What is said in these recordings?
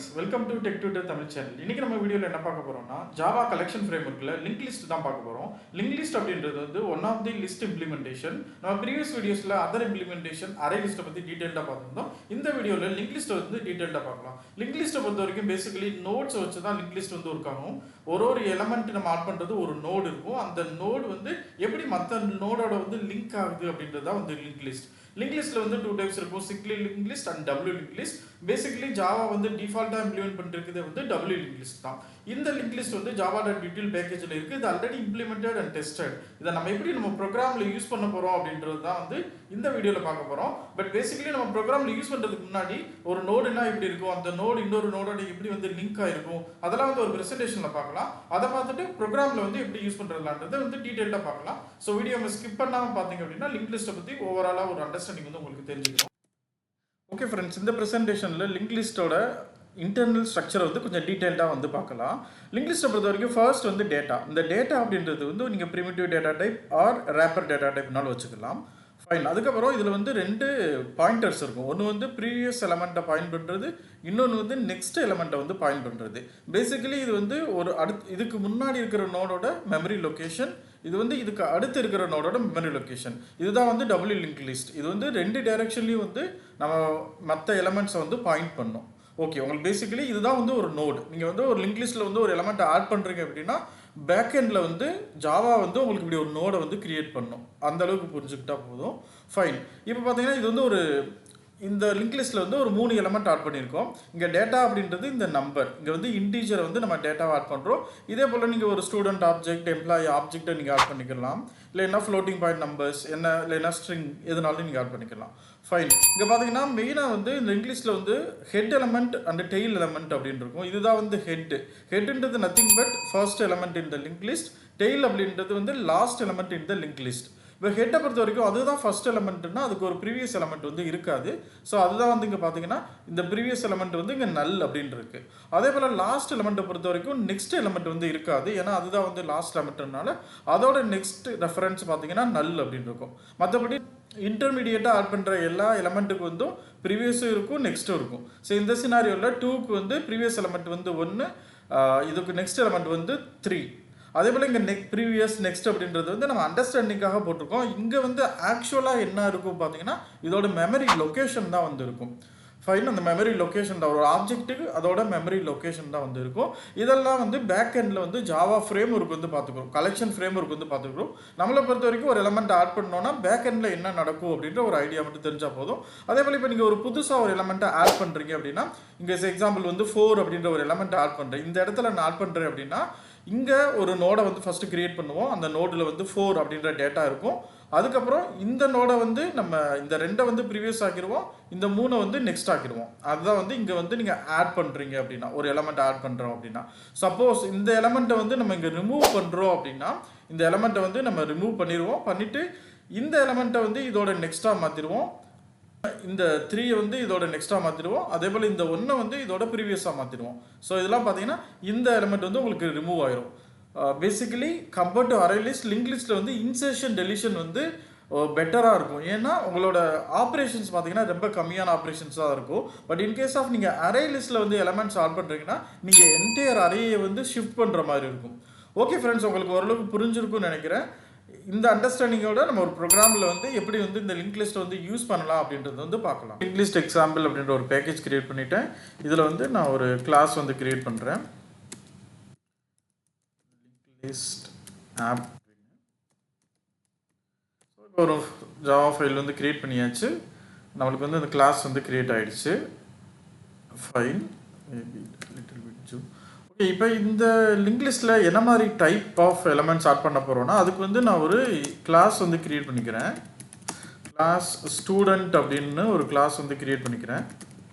friends, welcome to Tech Tutor Tamil channel. இன்னைக்கு நம்ம வீடியோல என்ன பார்க்க போறோம்னா Java collection frameworkல linked list தான் பார்க்க போறோம். Linked list அப்படின்றது வந்து one of the list implementation. நம்ம previous videosல other implementation array list பத்தி டீடைலா பார்த்திருந்தோம். இந்த வீடியோல linked list வந்து டீடைலா பார்க்கலாம். Linked list பொறுத்தவரைக்கும் basically nodes வச்சு தான் linked list வந்து work ஆகும். ஒரு எலிமெண்ட் நம்ம ஆட் பண்றது ஒரு நோட் இருக்கும். அந்த நோட் வந்து எப்படி மத்த நோடோட வந்து லிங்க் ஆகுது அப்படின்றது தான் வந்து linked list. Linked list வந்து two types இருக்கும், cyclic linked list and double linked list. Basically Java வந்து டிஃபால்ட்டா இம்ப்ளிமெண்ட் பண்ணிருக்கிறது வந்து double linked list தான். இந்த linked list வந்து java.util பேக்கேஜ்ல இருக்கு. இது ஆல்ரெடி இம்ப்ளிமெண்டட் அண்ட் டெஸ்டட். இத நம்ம எப்படி நம்ம ப்ரோகிராம்ல யூஸ் பண்ண போறோம் அப்படின்றது தான் வந்து இந்த வீடியோல பார்க்க போறோம். பட் பேசிக்கலி நம்ம ப்ரோகிராம்ல யூஸ் பண்றதுக்கு முன்னாடி ஒரு நோடுனா எப்படி இருக்கும், அந்த நோடு இன்னொரு நோடோட எப்படி வந்து லிங்க் ஆயிருக்கும், அதெல்லாம் வந்து ஒரு பிரசன்டேஷன்ல பார்க்கலாம். அத பார்த்துட்டு ப்ரோகிராம்ல வந்து எப்படி யூஸ் பண்றதுலான்றதை வந்து டீடைலா பார்க்கலாம். சோ வீடியோவை ஸ்கிப் பண்ணாம பாத்தீங்க அப்படினா linked list பத்தி ஓவராலா ஒரு அண்டர்ஸ்டாண்டிங் வந்து உங்களுக்கு தெரிஞ்சிரும். ஓகே फ्रेंड्स, இந்த பிரசன்டேஷன்ல linked listோட இன்டர்னல் ஸ்ட்ரக்சர் வந்து கொஞ்சம் டீடைலா வந்து பார்க்கலாம். linked list பொறுத்த வரைக்கும் ஃபர்ஸ்ட் வந்து டேட்டா. இந்த டேட்டா அப்படின்றது வந்து நீங்க primitive data type or wrapper data typeனால வச்சுக்கலாம். ஃபைன். அதுக்கப்புறம் இதில் வந்து ரெண்டு பாயிண்டர்ஸ் இருக்கும். ஒன்று வந்து ப்ரீவியஸ் எலமெண்ட்டை பாயிண்ட் பண்ணுறது, இன்னொன்று வந்து நெக்ஸ்ட் எலமெண்ட்டை வந்து பாயிண்ட் பண்ணுறது. பேசிக்கலி இது வந்து ஒரு இதுக்கு முன்னாடி இருக்கிற நோடோட மெமரி லொக்கேஷன், இது வந்து இதுக்கு அடுத்து இருக்கிற நோடோட மெமரி லொக்கேஷன். இதுதான் வந்து டபுள் லிங்க் லிஸ்ட். இது வந்து ரெண்டு டைரக்ஷன்லையும் வந்து நம்ம மற்ற எலமெண்ட்ஸை வந்து பாயிண்ட் பண்ணோம். ஓகே, உங்களுக்கு பேசிக்கலி இதுதான் வந்து ஒரு நோடு. நீங்கள் வந்து ஒரு லிங்க் லிஸ்ட்டில் வந்து ஒரு எலமெண்ட்டை ஆட் பண்ணுறீங்க அப்படின்னா பேக்கெண்டில் வந்து ஜாவா வந்து உங்களுக்கு இப்படி ஒரு நோடை வந்து கிரியேட் பண்ணும். அந்த அளவுக்கு புரிஞ்சுக்கிட்டா போதும். ஃபைன். இப்போ பார்த்தீங்கன்னா இது வந்து இந்த லிங்க் லிஸ்ட்டில் வந்து ஒரு 3 எலமெண்ட் ஆட் பண்ணியிருக்கோம். இங்கே டேட்டா அப்படின்றது இந்த நம்பர், இங்கே வந்து இன்டீஜரை வந்து நம்ம டேட்டாவை ஆட் பண்ணுறோம். இதே போல் நீங்கள் ஒரு ஸ்டூடெண்ட் ஆப்ஜெக்ட், எம்ப்ளாயி ஆப்ஜெக்டை நீங்கள் ஆட் பண்ணிக்கலாம். இல்லைன்னா ஃப்ளோட்டிங் பாயிண்ட் நம்பர்ஸ் இல்லைன்னா ஸ்ட்ரிங் எதுனாலும் நீங்கள் ஆட் பண்ணிக்கலாம். ஃபைன். இங்கே பார்த்தீங்கன்னா மெயினாக வந்து இந்த இங்கிலீஷில் வந்து head element and tail element அப்படின்னு இருக்கும். இதுதான் வந்து ஹெட்ன்றது nothing but first element in the link list. Tail அப்படின்றது வந்து last element in the link list. இப்போ ஹெட்டை பொறுத்த வரைக்கும் அதுதான் ஃபர்ஸ்ட் எலமெண்ட்னா அதுக்கு ஒரு ப்ரீவியஸ் எலமெண்ட் வந்து இருக்காது. ஸோ அதுதான் வந்து இங்கே பார்த்தீங்கன்னா இந்த ப்ரீவியஸ் எலமெண்ட் வந்து இங்கே நல் அப்படின்னு இருக்கு. அதே போல் லாஸ்ட் எலமெண்ட்டை பொறுத்த வரைக்கும் நெக்ஸ்ட் எலமெண்ட் வந்து இருக்காது. ஏன்னா அதுதான் வந்து லாஸ்ட் எலமெண்ட்னால அதோட நெக்ஸ்ட் ரெஃபரன்ஸ் பார்த்தீங்கன்னா நல் அப்படின்னு இருக்கும். மற்றபடி இன்டர்மீடியேட்டாக ஆட் பண்ணுற எல்லா எலமெண்ட்டுக்கு வந்து ப்ரீவியஸும் இருக்கும், நெக்ஸ்ட்டும் இருக்கும். ஸோ இந்த சினாரியோவில் 2க்கு வந்து ப்ரீவியஸ் எலமெண்ட் வந்து 1, இதுக்கு நெக்ஸ்ட் எலமெண்ட் வந்து 3. அதே போல் இங்கே ப்ரீவியஸ் நெக்ஸ்ட் அப்படின்றது வந்து நம்ம அண்டர்ஸ்டாண்டிங்காக போட்டிருக்கோம். இங்கே வந்து ஆக்சுவலாக என்ன இருக்கும் பார்த்தீங்கன்னா இதோட மெமரி லொக்கேஷன் தான் வந்து இருக்கும். ஃபைன். அந்த மெமரி லொக்கேஷன் தான் ஒரு ஆப்ஜெக்ட்டுக்கு அதோட மெமரி லொக்கேஷன் தான் வந்து இருக்கும். இதெல்லாம் வந்து பேக் எண்டில் வந்து ஜாவா ஃப்ரேம் ஒர்க் வந்து பார்த்துக்கிறோம், கலெக்ஷன் ஃப்ரேம் ஒர்க் வந்து பார்த்துக்கிறோம். நம்மளை பொறுத்த வரைக்கும் ஒரு எலமெண்ட் ஆட் பண்ணோன்னா பேக் எண்டில் என்ன நடக்கும் அப்படின்ற ஒரு ஐடியா மட்டும் தெரிஞ்சால் போதும். அதே போல் இப்போ நீங்கள் ஒரு புதுசாக ஒரு எலமெண்ட்டை ஆட் பண்ணுறீங்க அப்படின்னா இங்கே எக்ஸாம்பிள் வந்து 4 அப்படின்ற ஒரு எலமெண்ட்டை ஆட் பண்ணுறேன். இந்த இடத்துல நான் ஆட் பண்ணுறேன் அப்படின்னா இங்கே ஒரு நோடை வந்து ஃபஸ்ட்டு கிரியேட் பண்ணுவோம். அந்த நோடில் வந்து 4 அப்படின்ற டேட்டா இருக்கும். அதுக்கப்புறம் இந்த நோடை வந்து நம்ம இந்த 2 வந்து ப்ரீவியஸ் ஆக்கிடுவோம், இந்த 3 வந்து நெக்ஸ்ட் ஆக்கிடுவோம். அதுதான் வந்து இங்கே வந்து நீங்கள் ஆட் பண்ணுறீங்க அப்படின்னா ஒரு எலமெண்ட் ஆட் பண்ணுறோம் அப்படின்னா. சப்போஸ் இந்த எலமெண்ட்டை வந்து நம்ம இங்கே ரிமூவ் பண்ணுறோம் அப்படின்னா இந்த எலமெண்ட்டை வந்து நம்ம ரிமூவ் பண்ணிடுவோம். பண்ணிவிட்டு இந்த எலமெண்ட்டை வந்து இதோட நெக்ஸ்ட்டாக மாற்றிடுவோம். இந்த 3 வந்து இதோட நெக்ஸ்ட்டாக மாற்றிடுவோம். அதே போல் இந்த 1 வந்து இதோட ப்ரீவியஸாக மாற்றிடுவோம். ஸோ இதெல்லாம் பார்த்தீங்கன்னா இந்த எலமெண்ட் வந்து உங்களுக்கு ரிமூவ் ஆயிரும். Basically compared to array list, link லிஸ்ட்டில் வந்து இன்சர்ஷன் டெலிஷன் வந்து பெட்டராக இருக்கும். ஏன்னா உங்களோட ஆப்ரேஷன்ஸ் பார்த்தீங்கன்னா ரொம்ப கம்மியான ஆப்ரேஷன்ஸாக இருக்கும். பட் இன்கேஸ் ஆஃப் நீங்கள் அரே லிஸ்ட்டில் வந்து எலமெண்ட்ஸ் ஆட் பண்ணுறீங்கன்னா நீங்கள் என்டையர் அரேயை வந்து ஷிஃப்ட் பண்ணுற மாதிரி இருக்கும். ஓகே ஃப்ரெண்ட்ஸ், உங்களுக்கு ஓரளவுக்கு புரிஞ்சிருக்கும்னு நினைக்கிறேன். இந்த அண்டர்ஸ்டாண்டிங்கோட நம்ம ஒரு ப்ரோக்ராமில் வந்து எப்படி வந்து இந்த லிங்க் லிஸ்ட்டை வந்து யூஸ் பண்ணலாம் அப்படின்றது வந்து பார்க்கலாம். லிங்க் லிஸ்ட் எக்ஸாம்பிள் அப்படின்ற ஒரு பேக்கேஜ் கிரியேட் பண்ணிட்டேன். இதில் வந்து நான் ஒரு கிளாஸ் வந்து கிரியேட் பண்ணுறேன். லிங்க் லிஸ்ட் ஆப் ஒரு ஜாவா ஃபைல் வந்து கிரியேட் பண்ணியாச்சு. நம்மளுக்கு வந்து அந்த கிளாஸ் வந்து கிரியேட் ஆகிடுச்சு. Fine. Little bit zoom. Okay, இப்போ இந்த லிங்க் லிஸ்ட்டில் என்ன மாதிரி டைப் ஆஃப் எலமெண்ட்ஸ் ஆட் பண்ண போகிறோன்னா அதுக்கு வந்து நான் ஒரு கிளாஸ் வந்து கிரியேட் பண்ணிக்கிறேன். கிளாஸ் ஸ்டூடெண்ட் அப்படின்னு ஒரு கிளாஸ் வந்து கிரியேட் பண்ணிக்கிறேன்.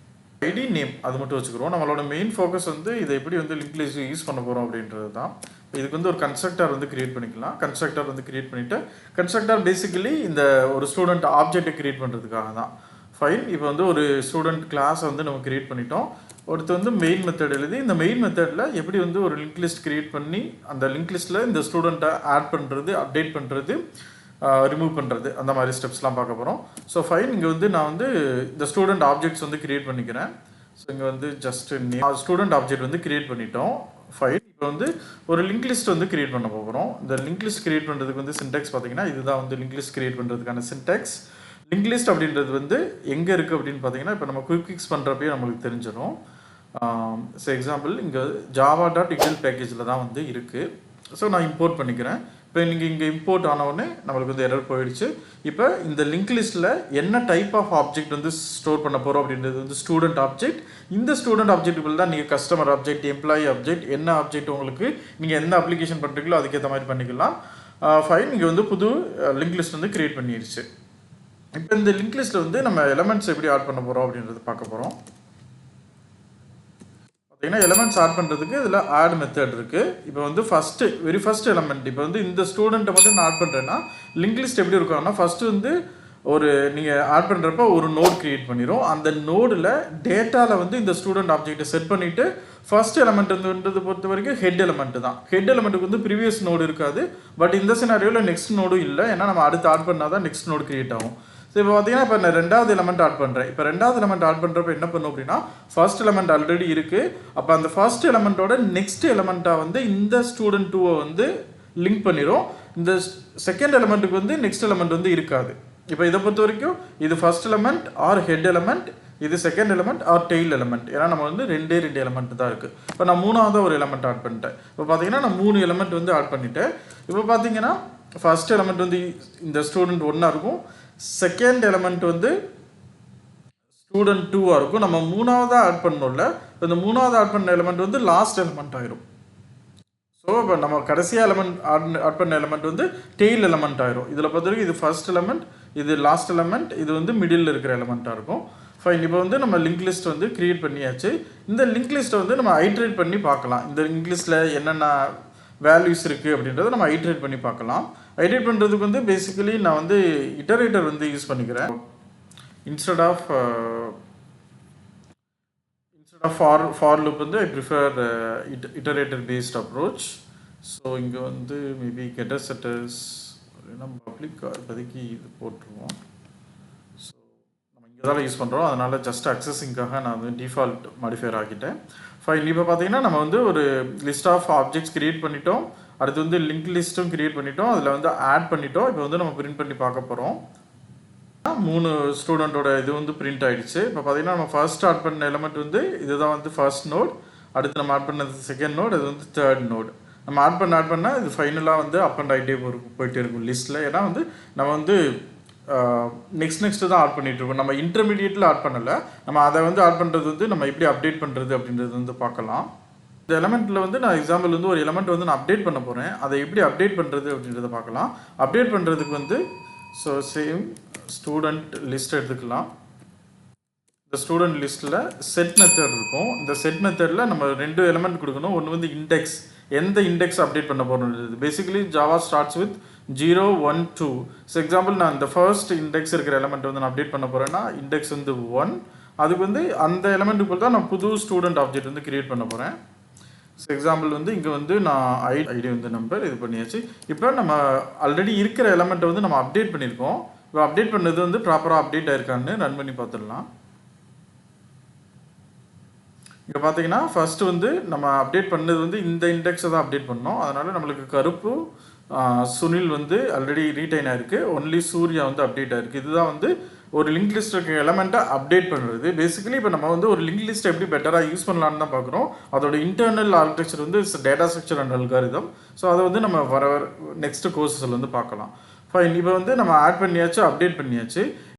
ஐடி நேம் அது மட்டும் வச்சுக்கிறோம். நம்மளோட மெயின் ஃபோக்கஸ் வந்து இதை எப்படி வந்து லிங்க் லிஸ்ட் யூஸ் பண்ண போகிறோம் அப்படின்றது தான். இதுக்கு வந்து ஒரு கன்ஸ்ட்ரக்டர் வந்து கிரியேட் பண்ணிக்கலாம். கன்ஸ்ட்ரக்டர் வந்து கிரியேட் பண்ணிவிட்டு கன்ஸ்ட்ரக்டர் பேசிக்கலி இந்த ஒரு ஸ்டூடெண்ட் ஆப்ஜெக்டை கிரியேட் பண்ணுறதுக்காக தான். ஃபைன். இப்போ வந்து ஒரு ஸ்டூடெண்ட் கிளாஸை வந்து நம்ம கிரியேட் பண்ணிட்டோம். ஒருத்தர் வந்து மெயின் மெத்தட் எழுதி இந்த மெயின் மெத்தடில் எப்படி வந்து ஒரு லிங்க் லிஸ்ட் கிரியேட் பண்ணி அந்த லிங்க் லிஸ்ட்டில் இந்த ஸ்டூடெண்ட்டை ஆட் பண்ணுறது, அப்டேட் பண்ணுறது, ரிமூவ் பண்ணுறது, அந்த மாதிரி ஸ்டெப்ஸ்லாம் பார்க்க போகிறோம். So fine. இங்கே வந்து நான் வந்து இந்த ஸ்டூடெண்ட் ஆப்ஜெக்ட்ஸ் வந்து கிரியேட் பண்ணிக்கிறேன். ஸோ இங்கே வந்து ஜஸ்ட் ஸ்டூடெண்ட் ஆப்ஜெக்ட் வந்து கிரியேட் பண்ணிட்டோம். ஃபைன். இப்போ வந்து ஒரு லிங்க் லிஸ்ட் வந்து கிரியேட் பண்ண போகிறோம். இந்த லிங்க் லிஸ்ட் கிரியேட் பண்ணுறதுக்கு வந்து சின்டெக்ஸ் பார்த்தீங்கன்னா இதுதான் வந்து லிங்க் லிஸ்ட் கிரியேட் பண்ணுறதுக்கான சின்டெக்ஸ். லிங்க் லிஸ்ட் அப்படின்றது வந்து எங்கே இருக்குது அப்படின்னு பார்த்தீங்கன்னா இப்போ நம்ம குயிக் ஃபிக்ஸ் பண்ணுறப்பயே நம்மளுக்கு தெரிஞ்சிடும். ஸோ எக்ஸாம்பிள் இங்கே java.etal பேக்கேஜில் தான் வந்து இருக்குது. ஸோ நான் இம்போர்ட் பண்ணிக்கிறேன். இப்போ நீங்கள் இங்கே இம்போர்ட் ஆனவுடனே நம்மளுக்கு வந்து எரர் போயிடுச்சு. இப்போ இந்த லிங்க் லிஸ்ட்டில் என்ன டைப் ஆஃப் ஆப்ஜெக்ட் வந்து ஸ்டோர் பண்ண போகிறோம் அப்படின்றது வந்து ஸ்டூடெண்ட் ஆப்ஜெக்ட். இந்த ஸ்டூடெண்ட் ஆப்ஜெக்ட்டுக்குள்ள தான் நீங்கள் கஸ்டமர் ஆப்ஜெக்ட், எம்ப்ளாயி ஆப்ஜெக்ட், என்ன ஆப்ஜெக்ட் உங்களுக்கு நீங்கள் எந்த அப்ளிகேஷன் பண்ணுறீங்களோ அதுக்கேற்ற மாதிரி பண்ணிக்கலாம். ஃபைன். இங்கே வந்து புது லிங்க் லிஸ்ட் வந்து கிரியேட் பண்ணிடுச்சு. இப்போ இந்த லிங்க் லிஸ்ட்டில் வந்து நம்ம எலமெண்ட்ஸ் எப்படி ஆட் பண்ண போகிறோம் அப்படின்றது பார்க்க போகிறோம். பார்த்தீங்கன்னா எலமெண்ட்ஸ் ஆட் பண்ணுறதுக்கு இதில் ஆட் மெத்தட் இருக்குது. இப்போ வந்து வெரி ஃபர்ஸ்ட் எலமெண்ட் இப்போ வந்து இந்த ஸ்டூடெண்ட்டை மட்டும் நான் ஆட் பண்ணுறேன்னா லிங்க் லிஸ்ட் எப்படி இருக்கும்னா ஃபஸ்ட்டு வந்து நீங்கள் ஆட் பண்ணுறப்ப ஒரு நோட் கிரியேட் பண்ணிடும். அந்த நோடில் டேட்டாவில் வந்து இந்த ஸ்டூடெண்ட் ஆப்ஜெக்ட்டை செட் பண்ணிவிட்டு ஃபர்ஸ்ட் எலமெண்ட் வந்துன்றது பொறுத்த வரைக்கும் ஹெட் எலமெண்ட் தான். ஹெட் எலமெண்ட்டுக்கு வந்து ப்ரீவியஸ் நோடு இருக்காது. பட் இந்த சினாரியோவில் நெக்ஸ்ட் நோடும் இல்லை. ஏன்னா நம்ம அடுத்து ஆட் பண்ணால் தான் நெக்ஸ்ட் நோடு கிரியேட் ஆகும். ஸோ இப்போ பார்த்தீங்கன்னா இப்போ நான் ரெண்டாவது எலமெண்ட் ஆட் பண்ணுறேன். இப்போ ரெண்டாவது எலமெண்ட் ஆட் பண்ணுறப்ப என்ன பண்ணும் அப்படின்னா ஃபர்ஸ்ட் எலமெண்ட் ஆல்ரெடி இருக்குது. அப்போ அந்த ஃபர்ஸ்ட் எலமெண்ட்டோட நெக்ஸ்ட் எலமெண்ட்டாக வந்து இந்த ஸ்டூடெண்ட் 2 வந்து லிங்க் பண்ணிடும். இந்த செகண்ட் எலமெண்ட்டுக்கு வந்து நெக்ஸ்ட் எலமெண்ட் வந்து இருக்காது. இப்போ இதை பொறுத்த வரைக்கும் இது first element or head element, இது second element or tail element. ஏன்னா நம்ம வந்து ரெண்டு எலமெண்ட் தான் இருக்குது. இப்போ நான் மூணாவது ஒரு எலமெண்ட் ஆட் பண்ணிட்டேன். இப்போ பார்த்தீங்கன்னா நான் 3 எலமெண்ட் வந்து ஆட் பண்ணிட்டேன். இப்போ பார்த்தீங்கன்னா ஃபர்ஸ்ட் எலமெண்ட் வந்து இந்த ஸ்டூடெண்ட் 1 இருக்கும். செகண்ட் எலமெண்ட் வந்து ஸ்டூடெண்ட் 2 இருக்கும். நம்ம மூணாவதாக ஆட் பண்ணோம்ல, இந்த மூணாவது ஆட் பண்ண எலமெண்ட் வந்து லாஸ்ட் எலமெண்ட் ஆயிரும். ஸோ இப்போ நம்ம கடைசியாக எலமெண்ட் ஆட் பண்ண எலமெண்ட் வந்து டெயில் எலமெண்ட் ஆயிரும். இதில் பொறுத்த வரைக்கும் இது ஃபர்ஸ்ட் எலமெண்ட், இது லாஸ்ட் எலமெண்ட், இது வந்து மிடில் இருக்கிற எலமெண்ட்டாக இருக்கும். ஃபைன். இப்போ வந்து நம்ம லிங்க் லிஸ்ட் வந்து கிரியேட் பண்ணியாச்சு. இந்த லிங்க் லிஸ்ட்டை வந்து நம்ம ஐட்ரேட் பண்ணி பார்க்கலாம். இந்த லிங்க் லிஸ்ட்டில் என்னென்ன வேல்யூஸ் இருக்குது அப்படின்றத நம்ம ஐட்ரேட் பண்ணி பார்க்கலாம். ஐட்ரேட் பண்ணுறதுக்கு வந்து பேசிக்கலி நான் வந்து இட்டரேட்டர் வந்து யூஸ் பண்ணிக்கிறேன். இன்ஸ்டெட் ஆஃப் ஃபார் லூப் வந்து I prefer iterator based approach. So இங்கே வந்து மேபி கெட்டர் செட்டர்ஸ் நம்ம பப்ளிக் இப்போதைக்கு இது போட்டுருவோம். ஸோ நம்ம இங்கே தான் யூஸ் பண்ணுறோம். அதனால் ஜஸ்ட் அக்சஸிங்காக நான் வந்து டிஃபால்ட் மாடிஃபையர் ஆக்கிட்டேன். ஃபைன். இப்போ பார்த்தீங்கன்னா நம்ம வந்து ஒரு லிஸ்ட் ஆஃப் ஆப்ஜெக்ட்ஸ் கிரியேட் பண்ணிட்டோம். அடுத்து வந்து லிங்க் லிஸ்ட்டும் கிரியேட் பண்ணிட்டோம். அதில் வந்து ஆட் பண்ணிட்டோம். இப்போ வந்து நம்ம பிரிண்ட் பண்ணி பார்க்க போகிறோம். 3 ஸ்டூடெண்ட்டோட இது வந்து பிரிண்ட் ஆகிடுச்சு. இப்போ பார்த்தீங்கன்னா நம்ம ஃபர்ஸ்ட் ஆட் பண்ண எலமெண்ட் வந்து இதுதான் வந்து ஃபர்ஸ்ட் நோட். அடுத்து நம்ம ஆட் பண்ணது செகண்ட் நோட், இது வந்து தேர்ட் நோட். நம்ம ஆட் பண்ணால் இது ஃபைனலாக வந்து அப் அண்ட் ஆகிட்டே போயிட்டே இருக்கும் லிஸ்ட்டில். ஏன்னா வந்து நம்ம வந்து நெக்ஸ்ட் தான் ஆட் பண்ணிட்டு இருக்கோம். நம்ம இன்டர்மீடியட்டில் ஆட் பண்ணலை. நம்ம அதை வந்து ஆட் பண்ணுறது வந்து நம்ம எப்படி அப்டேட் பண்ணுறது அப்படின்றது வந்து பார்க்கலாம். இந்த எலமெண்ட்டில் வந்து நான் எக்ஸாம்பிள் வந்து ஒரு எலமெண்ட் வந்து நான் அப்டேட் பண்ண போகிறேன். அதை எப்படி அப்டேட் பண்ணுறது அப்படின்றத பார்க்கலாம். அப்டேட் பண்ணுறதுக்கு வந்து ஸோ சேம் ஸ்டூடெண்ட் லிஸ்ட் எடுத்துக்கலாம். இந்த ஸ்டூடெண்ட் லிஸ்ட்டில் செட் மெத்தட் இருக்கும். இந்த செட் மெத்தடில் நம்ம 2 எலமெண்ட் கொடுக்கணும். ஒன்று வந்து இண்டெக்ஸ், எந்த இண்டெக்ஸ் அப்டேட் பண்ண போகிறது. Basically Java starts with 0, 1, 2. So example நான் இந்த ஃபர்ஸ்ட் இண்டெக்ஸ் இருக்கிற எலமெண்ட் வந்து நான் அப்டேட் பண்ண போகிறேன்னா இண்டெக்ஸ் வந்து 1. அதுக்கு வந்து அந்த எலமெண்ட்டுக்குள்ள தான் நான் புது ஸ்டூடெண்ட் ஆப்ஜெக்ட் வந்து கிரியேட் பண்ண போகிறேன். ஸோ எக்ஸாம்பிள் வந்து இங்கே வந்து நான் ஐடி வந்து நம்பர் இது பண்ணியாச்சு. இப்போ நம்ம ஆல்ரெடி இருக்கிற எலமெண்ட்டை வந்து நம்ம அப்டேட் பண்ணியிருக்கோம். இப்போ அப்டேட் பண்ணது வந்து ப்ராப்பராக அப்டேட் ஆயிருக்கான்னு ரன் பண்ணி பார்த்துடலாம். இங்கே பார்த்தீங்கன்னா ஃபர்ஸ்ட் வந்து நம்ம அப்டேட் பண்ணது வந்து இந்த இண்டெக்ஸை தான் அப்டேட் பண்ணோம். அதனால் நம்மளுக்கு கருப்பு சுனில் வந்து ஆல்ரெடி ரீடைன் ஆயிருக்கு. ஒன்லி சூர்யா வந்து அப்டேட் ஆயிருக்கு. இதுதான் வந்து ஒரு லிங்க் லிஸ்ட் இருக்க எலமெண்ட்டை அப்டேட் பண்ணுறது. பேசிக்கலி இப்போ நம்ம வந்து ஒரு லிங்க் லிஸ்ட் எப்படி பெட்டராக யூஸ் பண்ணலான்னு தான் பார்க்குறோம். அதோட இன்டர்னல் ஆர்கிடெக்சர் வந்து data structure and algorithm. So அதை வந்து நம்ம வர நெக்ஸ்ட் கோர்ஸில் வந்து பார்க்கலாம். ஃபைன். இப்போ வந்து நம்ம ஆட் பண்ணியாச்சு, அப்டேட் பண்ணியாச்சு.